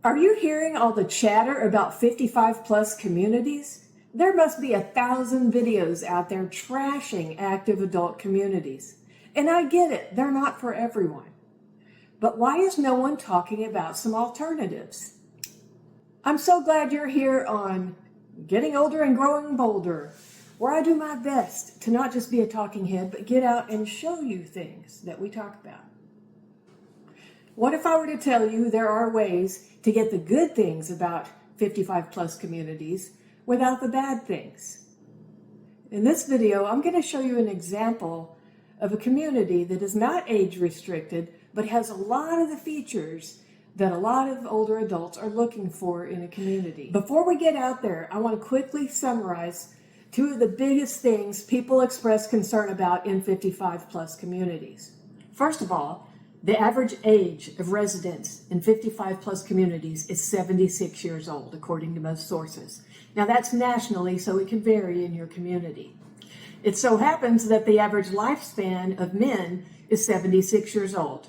Are you hearing all the chatter about 55 plus communities? There must be 1,000 videos out there trashing active adult communities. And I get it, they're not for everyone. But why is no one talking about some alternatives? I'm so glad you're here on Getting Older and Growing Bolder, where I do my best to not just be a talking head, but get out and show you things that we talk about. What if I were to tell you there are ways to get the good things about 55 plus communities without the bad things? In this video, I'm going to show you an example of a community that is not age restricted, but has a lot of the features that a lot of older adults are looking for in a community. Before we get out there, I want to quickly summarize two of the biggest things people express concern about in 55 plus communities. First of all, the average age of residents in 55 plus communities is 76 years old, according to most sources. Now that's nationally, so it can vary in your community. It so happens that the average lifespan of men is 76 years old.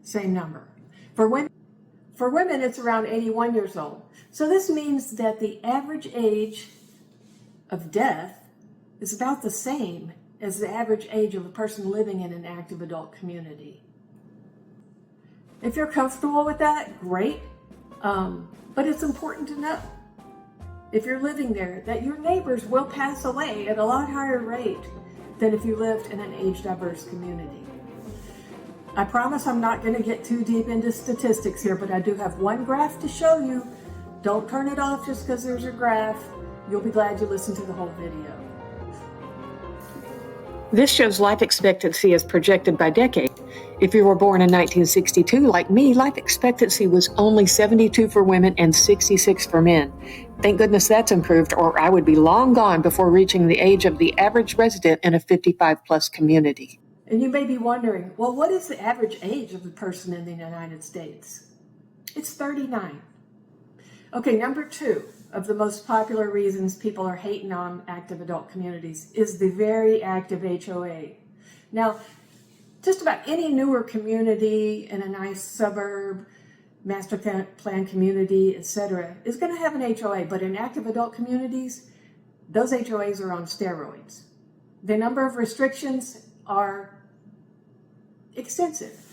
Same number. For women, it's around 81 years old. So this means that the average age of death is about the same as the average age of a person living in an active adult community. If you're comfortable with that, great. But it's important to know, if you're living there, that your neighbors will pass away at a lot higher rate than if you lived in an age-diverse community. I promise I'm not going to get too deep into statistics here, but I do have one graph to show you. Don't turn it off just because there's a graph. You'll be glad you listened to the whole video. This shows life expectancy as projected by decade. If you were born in 1962, like me, life expectancy was only 72 for women and 66 for men. Thank goodness that's improved, or I would be long gone before reaching the age of the average resident in a 55 plus community. And you may be wondering, well, what is the average age of a person in the United States? It's 39. Okay, number two of the most popular reasons people are hating on active adult communities is the very active HOA. Now, just about any newer community in a nice suburb, master plan community, etc., is going to have an HOA, but in active adult communities, those HOAs are on steroids. The number of restrictions are extensive.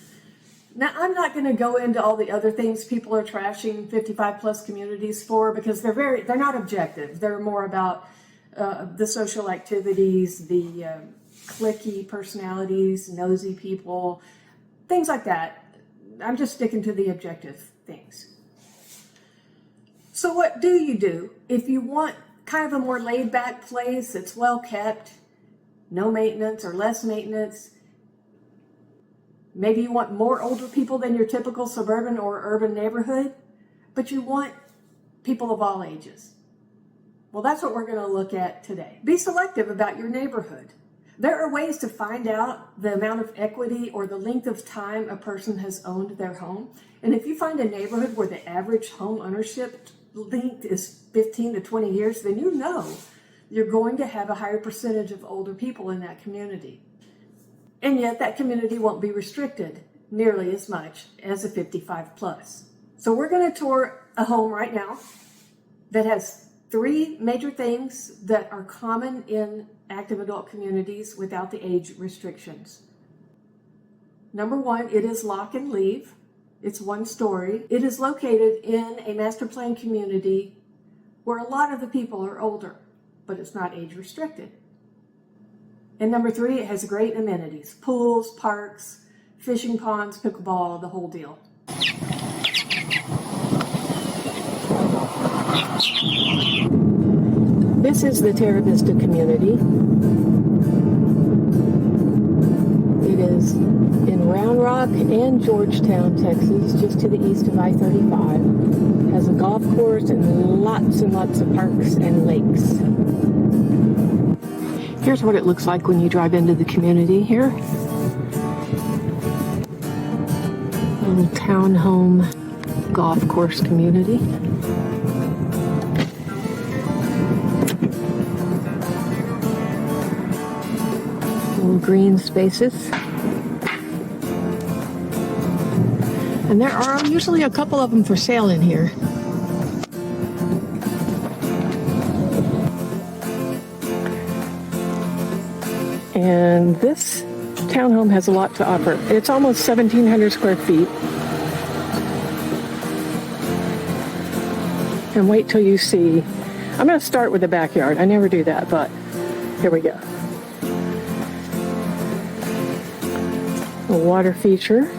Now, I'm not going to go into all the other things people are trashing 55 plus communities for, because they're not objective. They're more about the social activities, the cliquey personalities, nosy people, things like that. I'm just sticking to the objective things. So what do you do if you want kind of a more laid back place that's well kept, no maintenance or less maintenance? Maybe you want more older people than your typical suburban or urban neighborhood, but you want people of all ages. Well, that's what we're going to look at today. Be selective about your neighborhood. There are ways to find out the amount of equity or the length of time a person has owned their home. And if you find a neighborhood where the average home ownership length is 15 to 20 years, then you know you're going to have a higher percentage of older people in that community. And yet that community won't be restricted nearly as much as a 55 plus. So we're going to tour a home right now that has three major things that are common in active adult communities without the age restrictions. Number one, it is lock and leave. It's one story. It is located in a master plan community where a lot of the people are older, but it's not age restricted. And number three, it has great amenities: pools, parks, fishing ponds, pickleball, the whole deal. This is the Teravista community. It is in Round Rock and Georgetown, Texas, just to the east of I-35. It has a golf course and lots of parks and lakes. Here's what it looks like when you drive into the community here. Little townhome golf course community. Little green spaces. And there are usually a couple of them for sale in here. And this townhome has a lot to offer. It's almost 1,700 square feet. And wait till you see. I'm going to start with the backyard. I never do that, but here we go. A water feature.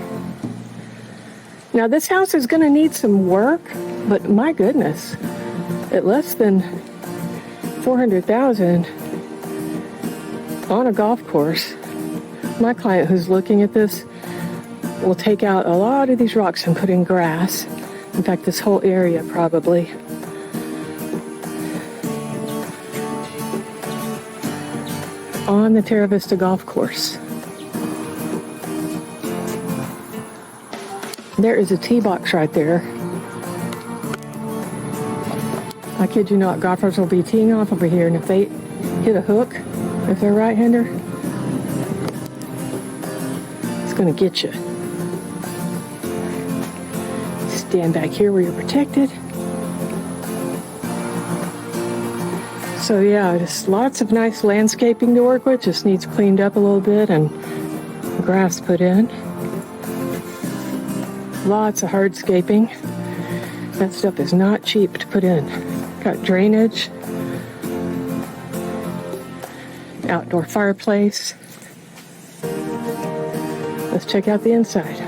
Now this house is going to need some work, but my goodness, at less than $400,000 on a golf course, my client who's looking at this will take out a lot of these rocks and put in grass. In fact, this whole area probably. On the Teravista golf course. There is a tee box right there. I kid you not, golfers will be teeing off over here, and if they hit a hook, if they're right-hander, it's going to get you. Stand back here where you're protected. So yeah, just lots of nice landscaping to work with. Just needs cleaned up a little bit and grass put in. Lots of hardscaping. That stuff is not cheap to put in. Got drainage. Outdoor fireplace. Let's check out the inside.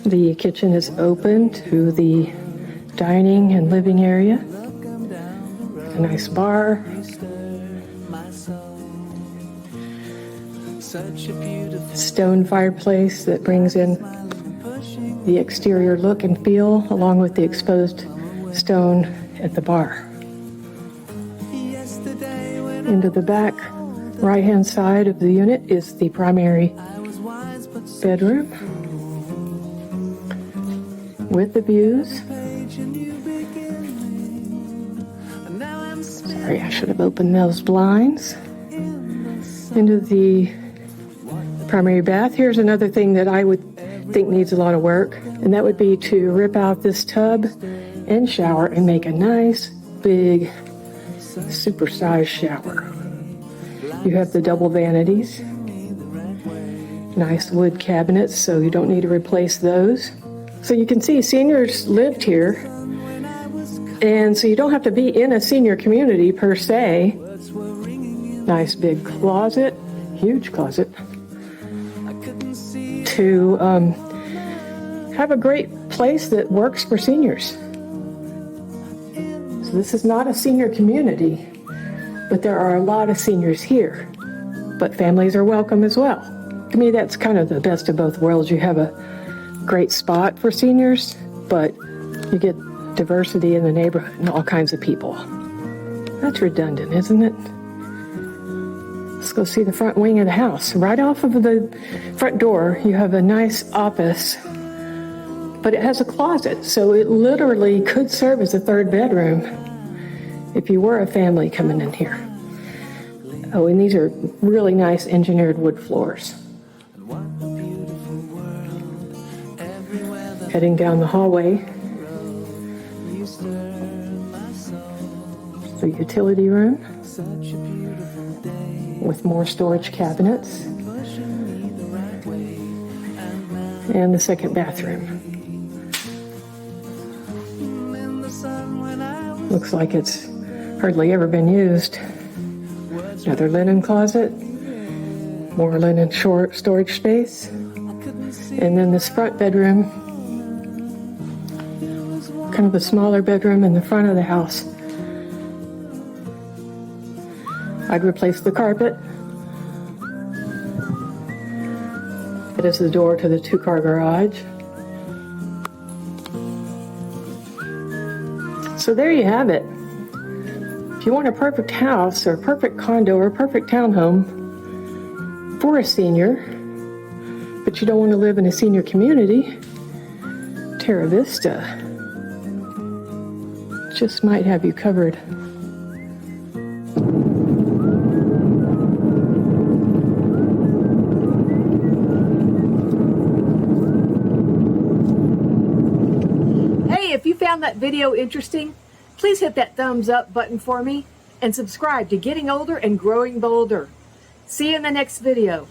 The kitchen is open to the dining and living area. A nice bar. Stone fireplace that brings in the exterior look and feel, along with the exposed stone at the bar. Into the back right-hand side of the unit is the primary bedroom with the views. Sorry, I should have opened those blinds. Into the primary bath. Here's another thing that I would think needs a lot of work, and that would be to rip out this tub and shower and make a nice, big, supersized shower. You have the double vanities. Nice wood cabinets, so you don't need to replace those. So you can see seniors lived here, and so you don't have to be in a senior community per se. Nice big closet, huge closet, to have a great place that works for seniors. So this is not a senior community, but there are a lot of seniors here, but families are welcome as well. To me, that's kind of the best of both worlds. You have a great spot for seniors, but you get diversity in the neighborhood and all kinds of people. That's redundant, isn't it? Let's go see the front wing of the house. Right off of the front door, you have a nice office, but it has a closet, so it literally could serve as a third bedroom if you were a family coming in here. Oh, and these are really nice engineered wood floors. Heading down the hallway, the utility room with more storage cabinets, and the second bathroom. Looks like it's hardly ever been used. Another linen closet, more linen storage space, and then this front bedroom, kind of a smaller bedroom in the front of the house. I'd replace the carpet. It is the door to the two-car garage. So there you have it. If you want a perfect house or a perfect condo or a perfect townhome for a senior, but you don't want to live in a senior community, Teravista just might have you covered. Hey, if you found that video interesting, please hit that thumbs up button for me and subscribe to Getting Older and Growing Bolder. See you in the next video.